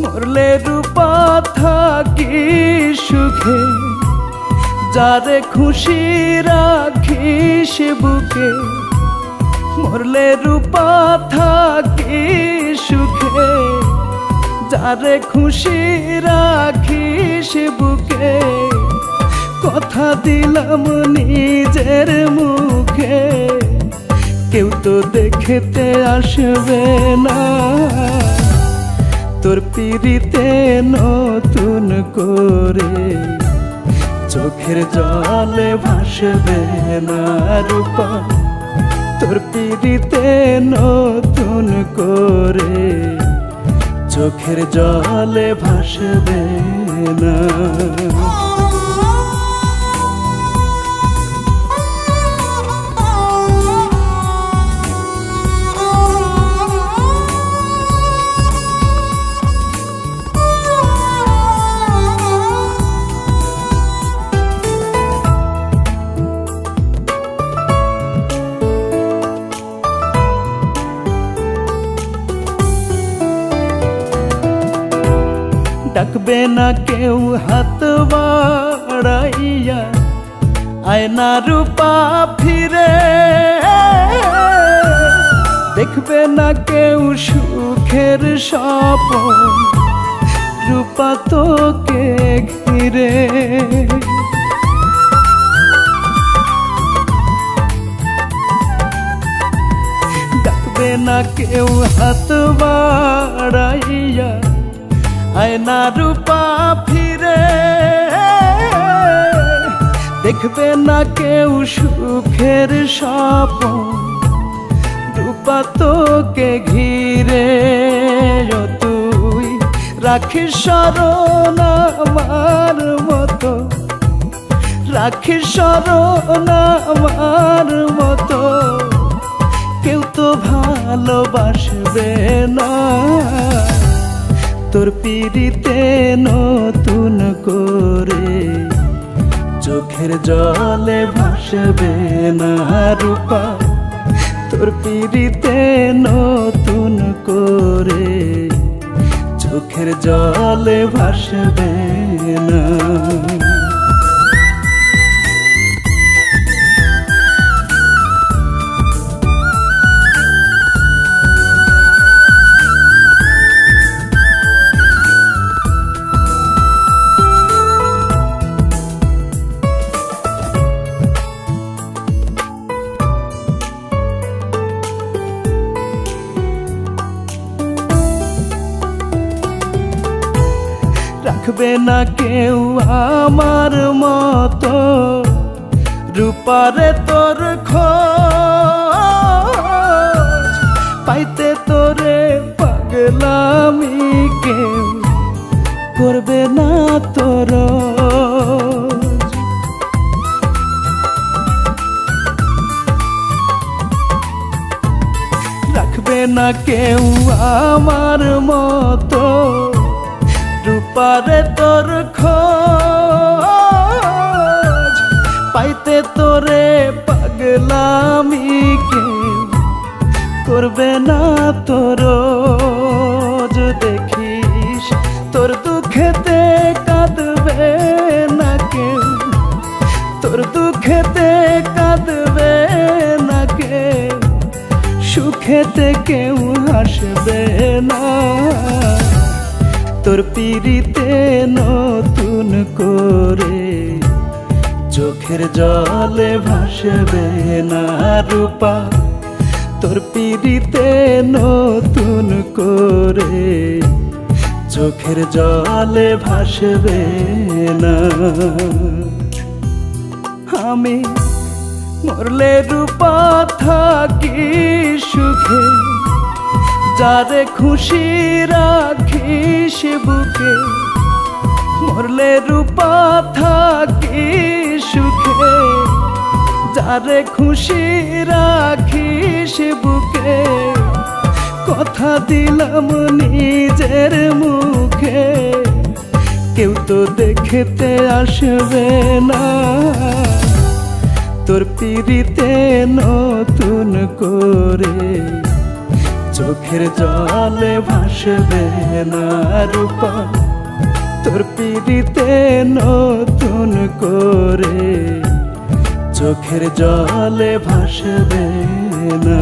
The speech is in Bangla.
মরলে রূপা থাকি সুখে, যারে খুশি রাখিস বুকে। মরলে রূপা থাকি সুখে, যারে খুশি রাখিস বুকে। কথা দিলাম নিজের মুখে, কেউ তো দেখতে আসবে না। তোর পিরিতে নতুন করে চোখের জলে ভাসবে না রূপা। তোর পিরিতে নতুন করে চোখের জলে ভাসবে না। ডাকবে না কেউ হাত বাড়াইয়া, আয়না রূপা ফিরে। দেখবে না কেউ সুখের স্বপ্ন, রূপা তোকে ঘিরে। ডাকবে না কেউ হাত বাড়াইয়া, আয়না রূপা ফিরে। দেখবে না কেউ সুখের স্বপ্ন, রূপা তোকে ঘিরে। তুই রাখিস স্মরণ আমার মতো, রাখিস স্মরণ আমার মতো। কেউ তো ভালোবাসবে না, তোর পিরিতে নতুন করে চোখের জলে ভাসবে না রূপা। তোর পিরিতে নতুন করে চোখের জলে ভাসবে না। রাখবে না কেউ আমার মতো রূপারে তোর খোঁজ। পাইতে তোরে পাগলামি কেউ করবে না তোর। রাখবে না কেউ আমার মতো রূপারে তোর খোঁজ। পাইতে তোরে পাগলামি কেউ করবে না তোর। দেখিস তোর দুঃখেতে কাঁদবে না কেউ, তোর দুঃখেতে কাঁদবে না কেউ। সুখেতে কেউ হাসবে না, তোর পিরিতে নতুন করে চোখের জলে ভাসবে না রূপা। তোর পিরিতে নতুন করে চোখের জলে ভাসবে না। আমি মরলে রূপা থাকি সুখে, যারে খুশি রাখিস বুকে। মরলে রূপা থাকি সুখে, যারে খুশি রাখিস বুকে। কথা দিলাম নিজের মুখে, কেউ তো দেখতে আসবে না। তোর পিরিতে নতুন করে চোখের জলে ভাসবে না রূপা তোর পিড়িতে নতুন করে চোখের জলে ভাসবে না।